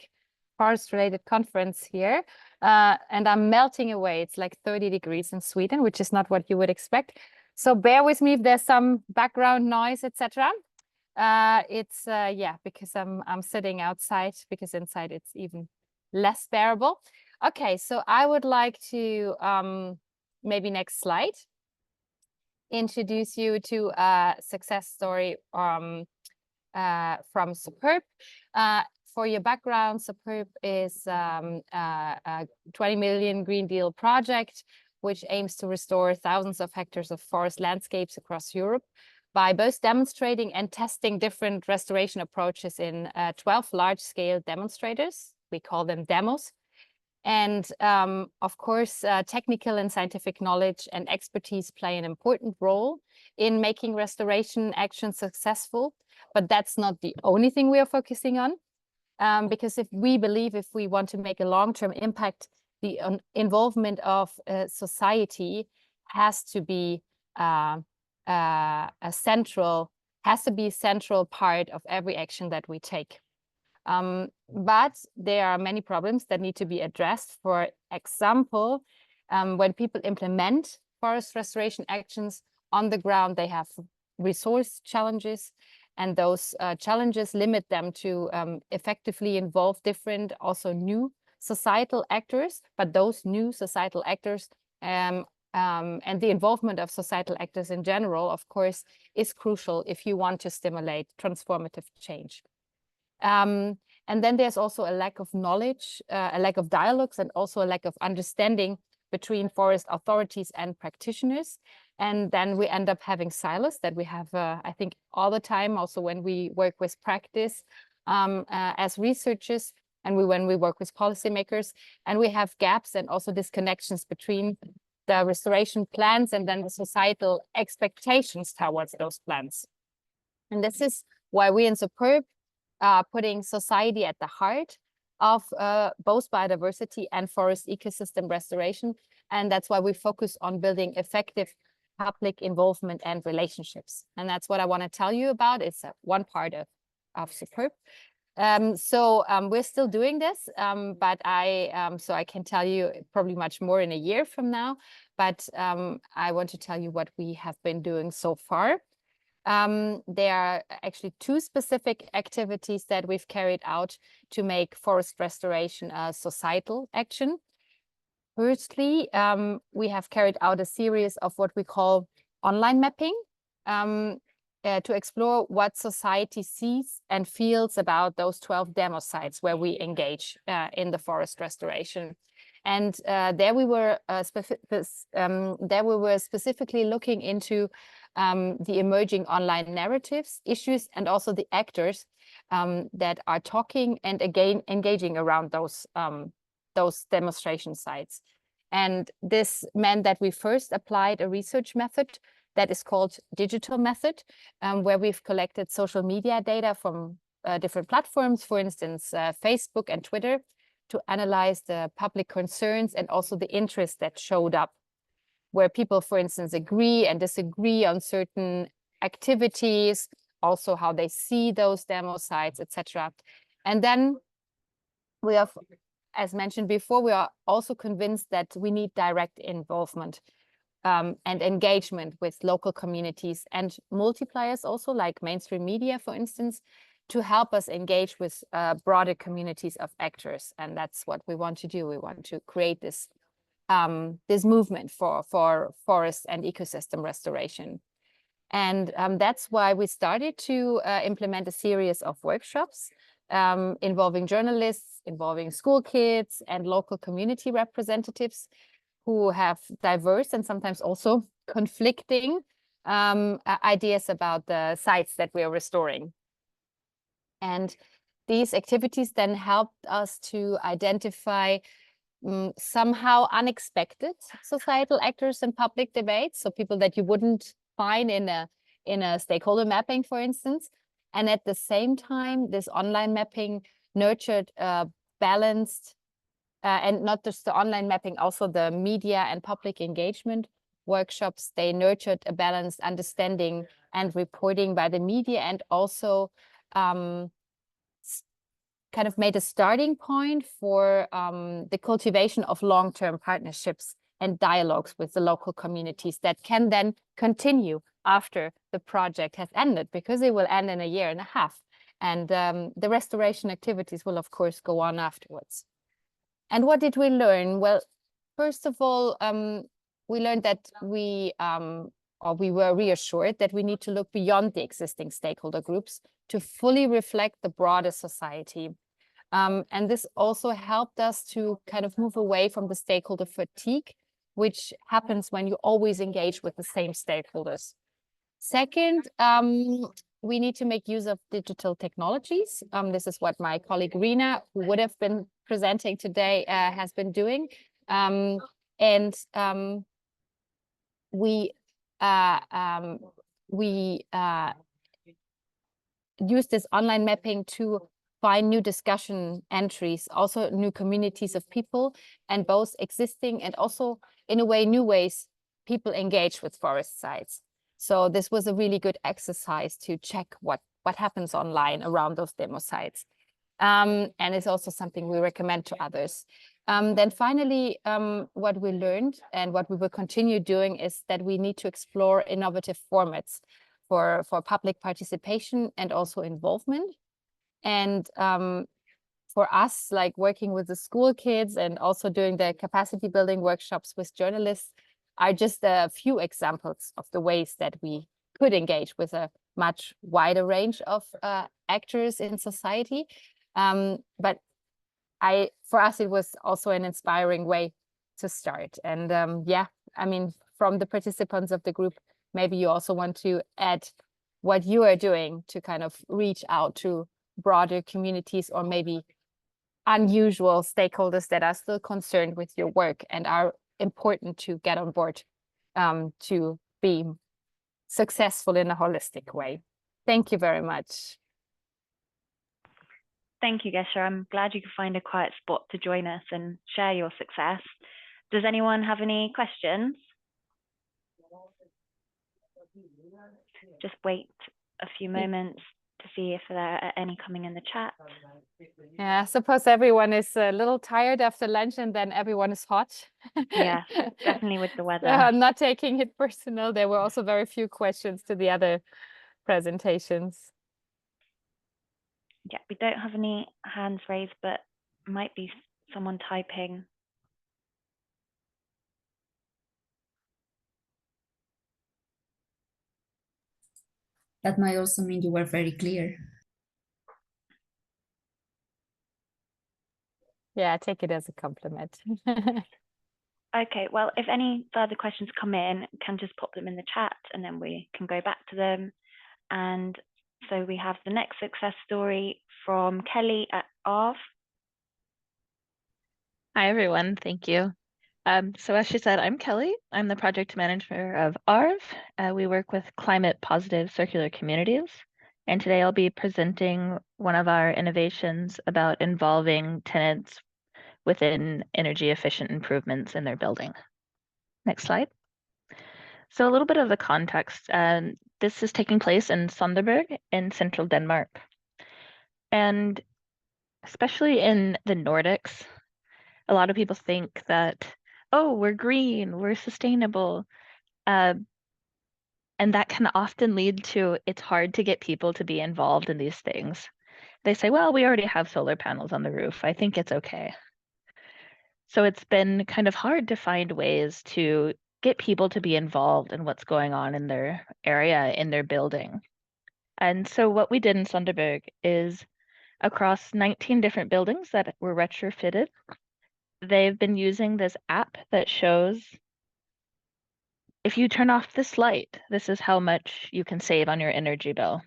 forest-related conference here, and I'm melting away. It's like 30 degrees in Sweden, which is not what you would expect. So bear with me if there's some background noise, etc. It's because I'm sitting outside, because inside it's even less bearable. Okay, so I would like to maybe next slide, introduce you to a success story from Superb. For your background, Superb is a 20 million Green Deal project which aims to restore thousands of hectares of forest landscapes across Europe by both demonstrating and testing different restoration approaches in 12 large-scale demonstrators. We call them demos. And of course, technical and scientific knowledge and expertise play an important role in making restoration action successful. But that's not the only thing we are focusing on, because if we want to make a long-term impact, the involvement of society has to be a central part of every action that we take. But there are many problems that need to be addressed. For example, When people implement forest restoration actions on the ground, they have resource challenges, and those challenges limit them to effectively involve different, also new societal actors. But those new societal actors and the involvement of societal actors in general, of course, is crucial if you want to stimulate transformative change. And then there's also a lack of knowledge, a lack of dialogues, and also a lack of understanding between forest authorities and practitioners. And then we end up having silos that we have, I think, all the time, also when we work with practice as researchers, and when we work with policymakers, and we have gaps and also disconnections between the restoration plans and then the societal expectations towards those plans. And this is why we in Superb are putting society at the heart of both biodiversity and forest ecosystem restoration. And that's why we focus on building effective public involvement and relationships. And that's what I want to tell you about. It's one part of Superb. So we're still doing this, but so I can tell you probably much more in a year from now. But I want to tell you what we have been doing so far. There are actually two specific activities that we've carried out to make forest restoration a societal action. Firstly, we have carried out a series of what we call online mapping to explore what society sees and feels about those 12 demo sites where we engage in the forest restoration. And there we were specifically looking into the emerging online narratives, issues, and also the actors that are talking and again engaging around those demonstration sites. And this meant that we first applied a research method that is called digital method, where we've collected social media data from different platforms, for instance, Facebook and Twitter, to analyze the public concerns and also the interest that showed up, where people, for instance, agree and disagree on certain activities, also how they see those demo sites, etc. And then we have, as mentioned before, we are also convinced that we need direct involvement and engagement with local communities and multipliers also, like mainstream media, for instance, to help us engage with broader communities of actors. And that's what we want to do. We want to create this movement for forest and ecosystem restoration. And that's why we started to implement a series of workshops involving journalists, involving school kids and local community representatives who have diverse and sometimes also conflicting ideas about the sites that we are restoring. And these activities then helped us to identify somehow unexpected societal actors in public debates, so people that you wouldn't find in a stakeholder mapping, for instance. And at the same time, this online mapping nurtured balanced, and not just the online mapping, also the media and public engagement workshops, they nurtured a balanced understanding and reporting by the media, and also kind of made a starting point for the cultivation of long-term partnerships and dialogues with the local communities that can then continue after the project has ended, because it will end in a year and a half. And the restoration activities will, of course, go on afterwards. And what did we learn? Well, first of all, we learned that we were reassured that we need to look beyond the existing stakeholder groups to fully reflect the broader society. And this also helped us to kind of move away from the stakeholder fatigue, which happens when you always engage with the same stakeholders. Second, we need to make use of digital technologies. This is what my colleague Rina, who would have been presenting today, has been doing. We use this online mapping to find new discussion entries, also new communities of people, and both existing and also, in a way, new ways people engage with forest sites. So this was a really good exercise to check what happens online around those demo sites. And it's also something we recommend to others. Then finally, what we learned and what we will continue doing is that we need to explore innovative formats for public participation and also involvement. And for us, like working with the school kids and also doing the capacity building workshops with journalists are just a few examples of the ways that we could engage with a much wider range of actors in society. But for us, it was also an inspiring way to start. And yeah, I mean, from the participants of the group, maybe you also want to add what you are doing to kind of reach out to broader communities or maybe unusual stakeholders that are still concerned with your work and are important to get on board to be successful in a holistic way. Thank you very much. Thank you, Geshe. I'm glad you could find a quiet spot to join us and share your success. Does anyone have any questions? Just wait a few moments to see if there are any coming in the chat. Yeah, I suppose everyone is a little tired after lunch and then everyone is hot. Yeah, definitely with the weather. So I'm not taking it personal. There were also very few questions to the other presentations. Yeah, we don't have any hands raised, but might be someone typing. That might also mean you were very clear. Yeah, I take it as a compliment. Okay, well, if any further questions come in, can just pop them in the chat and then we can go back to them. And so we have the next success story from Kelly at ARV. Hi, everyone. Thank you. So as she said, I'm Kelly. I'm the project manager of ARV. We work with climate positive circular communities. And today I'll be presenting one of our innovations about involving tenants within energy efficient improvements in their building. Next slide. So a little bit of the context. This is taking place in Sonderborg in central Denmark. And especially in the Nordics, a lot of people think that, oh, we're green, we're sustainable. And that can often lead to it's hard to get people to be involved in these things. They say, well, we already have solar panels on the roof. I think it's okay. So it's been kind of hard to find ways to get people to be involved in what's going on in their area, in their building. And so what we did in Sonderborg is across 19 different buildings that were retrofitted, they've been using this app that shows if you turn off this light, this is how much you can save on your energy bill.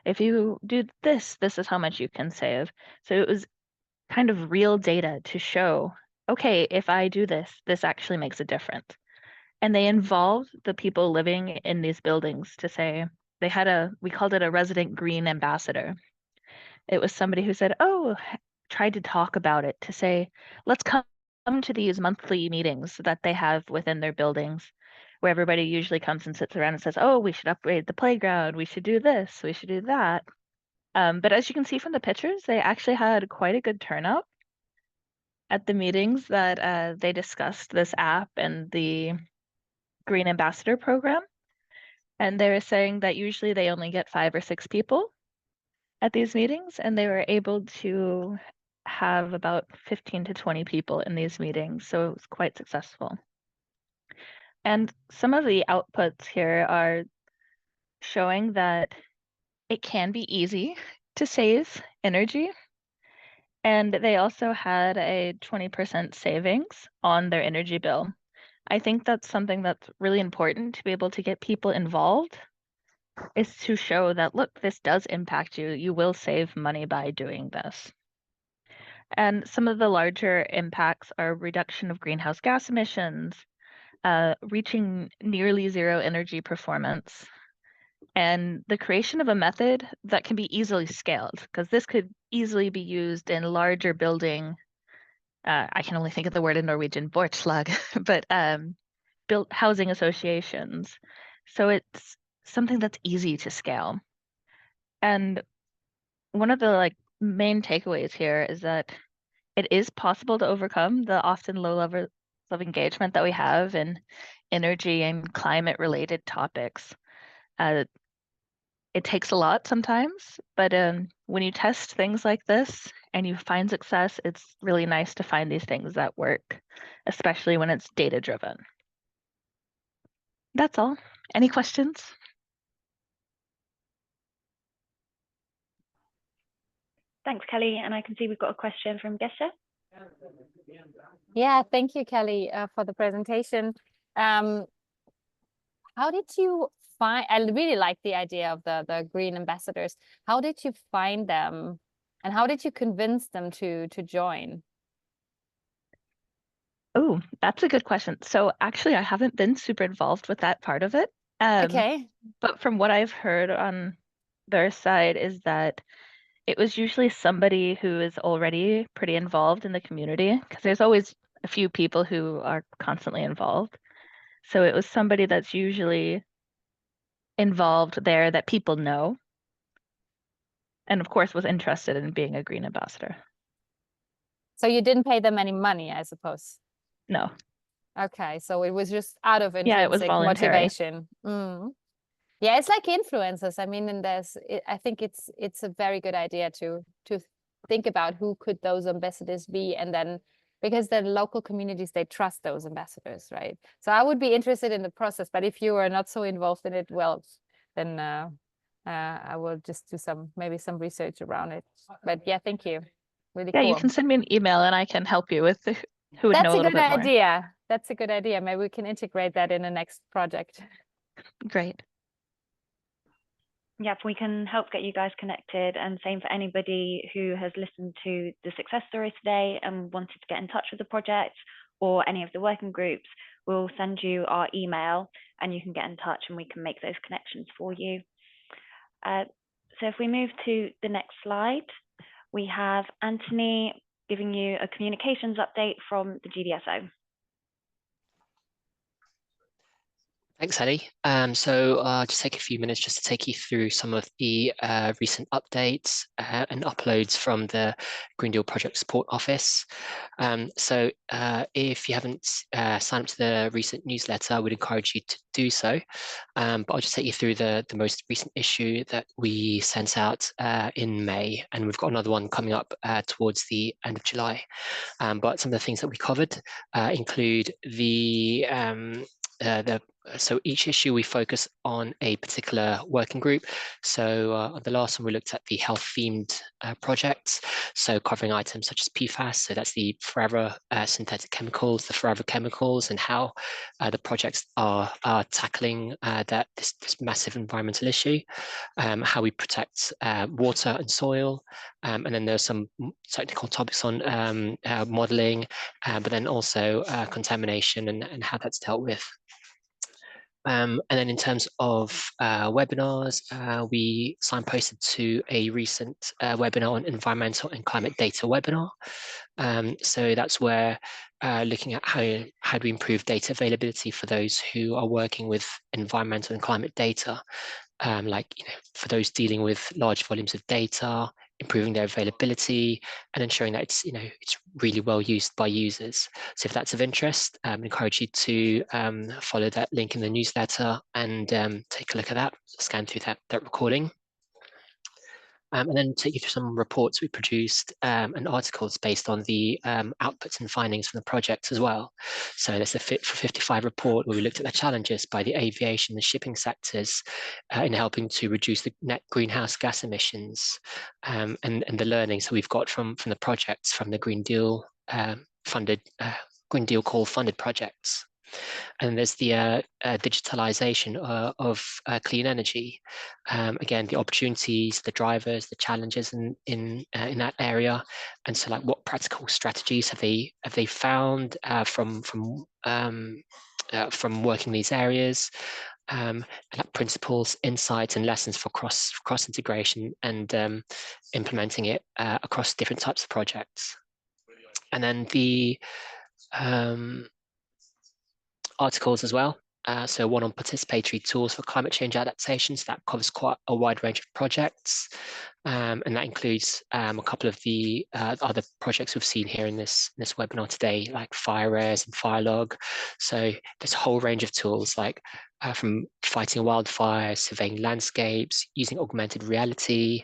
If you do this, this is how much you can save. So it was kind of real data to show, okay, if I do this, this actually makes a difference. And they involved the people living in these buildings to say, they had we called it a resident green ambassador. It was somebody who said, oh, tried to talk about it to say, let's come to these monthly meetings that they have within their buildings, where everybody usually comes and sits around and says, oh, we should upgrade the playground, we should do this, we should do that. But as you can see from the pictures, they actually had quite a good turnout at the meetings that they discussed this app and the Green Ambassador program. And they were saying that usually they only get 5 or 6 people at these meetings, and they were able to have about 15 to 20 people in these meetings. So it was quite successful. And some of the outputs here are showing that it can be easy to save energy. And they also had a 20% savings on their energy bill. I think that's something that's really important to be able to get people involved, is to show that, look, this does impact you. You will save money by doing this. And some of the larger impacts are reduction of greenhouse gas emissions, reaching nearly zero energy performance, and the creation of a method that can be easily scaled, because this could easily be used in larger building. I can only think of the word in Norwegian, bortslag, but built housing associations. So it's something that's easy to scale. And one of the main takeaways here is that it is possible to overcome the often low levels of engagement that we have in energy and climate related topics. It takes a lot sometimes, but when you test things like this and you find success, it's really nice to find these things that work, especially when it's data driven. That's all. Any questions? Thanks, Kelly. And I can see we've got a question from Geshe. Yeah, thank you, Kelly, for the presentation. How did you find, I really like the idea of the green ambassadors. How did you find them and how did you convince them to join? Oh, that's a good question. So actually, I haven't been super involved with that part of it. Okay. But from what I've heard on their side is that it was usually somebody who is already pretty involved in the community, because there's always a few people who are constantly involved. So it was somebody that's usually involved there that people know, and of course was interested in being a green ambassador. So you didn't pay them any money, I suppose. No. Okay, so it was just out of Yeah, it was intrinsic voluntary. motivation. Yeah, it's like influencers. I mean, and I think it's a very good idea to think about who could those ambassadors be, and then because the local communities, they trust those ambassadors, right? So I would be interested in the process, but if you are not so involved in it, well, then I will just do maybe some research around it. But yeah, thank you. Really Yeah, cool. you can send me an email and I can help you with who would That's know a a little good bit more. idea. That's a good idea. Maybe we can integrate that in the next project. Great. Yep, we can help get you guys connected, and same for anybody who has listened to the success story today and wanted to get in touch with the project or any of the working groups. We'll send you our email and you can get in touch and we can make those connections for you. So if we move to the next slide, we have Anthony giving you a communications update from the GDSO. Thanks, Ellie. So I'll just take a few minutes just to take you through some of the recent updates and uploads from the Green Deal Project Support Office. So if you haven't signed up to the recent newsletter, I would encourage you to do so. But I'll just take you through the most recent issue that we sent out in May, and we've got another one coming up towards the end of July. But some of the things that we covered include so each issue we focus on a particular working group. So on the last one we looked at the health themed projects, so covering items such as PFAS, so that's the forever synthetic chemicals, the forever chemicals, and how the projects are tackling this massive environmental issue, how we protect water and soil, and then there's some technical topics on modeling, but then also contamination and how that's dealt with. And then in terms of webinars, we signposted to a recent webinar on environmental and climate data webinar. So that's where looking at how do we improve data availability for those who are working with environmental and climate data, like for those dealing with large volumes of data, improving their availability and ensuring that it's really well used by users. So if that's of interest, I encourage you to follow that link in the newsletter and take a look at that, scan through that recording. And then take you through some reports we produced and articles based on the outputs and findings from the project as well. So there's a Fit for 55 report where we looked at the challenges by the aviation and shipping sectors in helping to reduce the net greenhouse gas emissions, and the learnings that we've got from the projects from the Green Deal Green Deal call funded projects. And there's the digitalization of clean energy. Again, the opportunities, the drivers, the challenges in that area, and so like what practical strategies have they found from working these areas, and like principles, insights, and lessons for cross integration and implementing it across different types of projects. And then the articles as well. So one on participatory tools for climate change adaptations, that covers quite a wide range of projects. and that includes a couple of the other projects we've seen here in this webinar today, like FireRares and FireLog. So there's a whole range of tools, like from fighting wildfires, surveying landscapes, using augmented reality,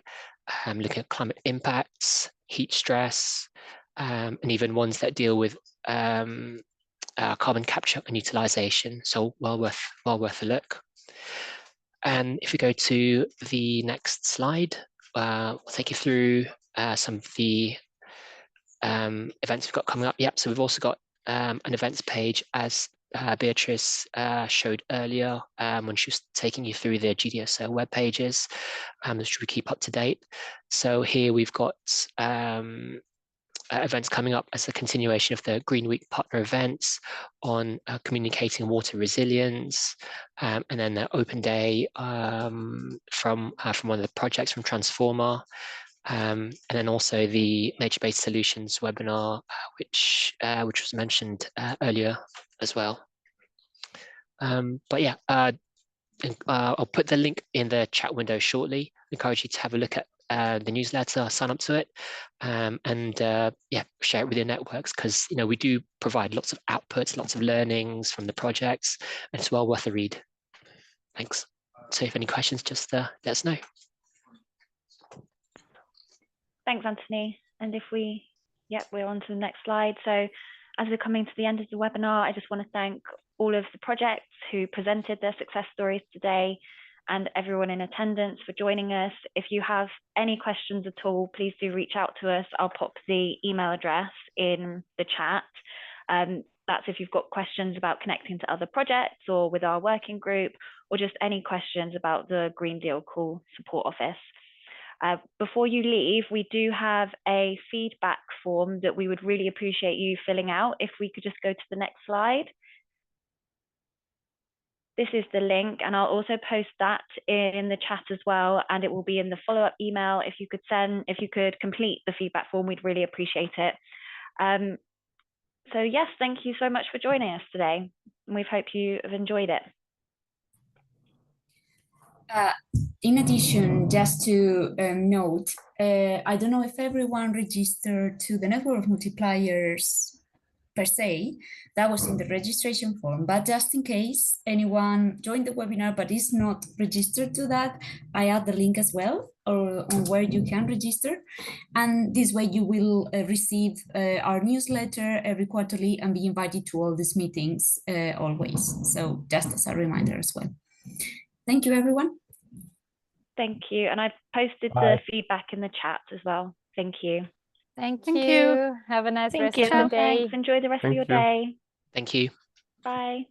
looking at climate impacts, heat stress, and even ones that deal with carbon capture and utilization. So well worth a look. And if we go to the next slide, we'll take you through some of the events we've got coming up. Yep, so we've also got an events page, as Beatrice showed earlier when she was taking you through the GDSO web pages, which we keep up to date. So here we've got events coming up as a continuation of the Green Week partner events on communicating water resilience, and then the open day from one of the projects from Transformer, and then also the nature-based solutions webinar, which was mentioned earlier as well. But yeah, I'll put the link in the chat window shortly. I encourage you to have a look at the newsletter, sign up to it, and yeah, share it with your networks, because we do provide lots of outputs, lots of learnings from the projects, and it's well worth a read. Thanks. So if any questions, just let us know. Thanks, Anthony. And if we're on to the next slide. So as we're coming to the end of the webinar, I just want to thank all of the projects who presented their success stories today, and everyone in attendance for joining us. If you have any questions at all, please do reach out to us. I'll pop the email address in the chat. That's if you've got questions about connecting to other projects or with our working group, or just any questions about the Green Deal Call support office. Before you leave, we do have a feedback form that we would really appreciate you filling out. If we could just go to the next slide. This is the link, and I'll also post that in the chat as well, and it will be in the follow-up email. If you could complete the feedback form, we'd really appreciate it. So yes, thank you so much for joining us today, and we hope you have enjoyed it. In addition, just to note, I don't know if everyone registered to the Network of Multipliers per se. That was in the registration form, but just in case anyone joined the webinar but is not registered to that, I add the link as well, or on where you can register, and this way you will receive our newsletter every quarterly and be invited to all these meetings always. So just as a reminder as well. Thank you, everyone. Thank you, and I've posted the feedback in the chat as well. Thank you. Thank you. Have a nice rest of the day. Thanks. Enjoy the rest of your day. Thank you. Bye.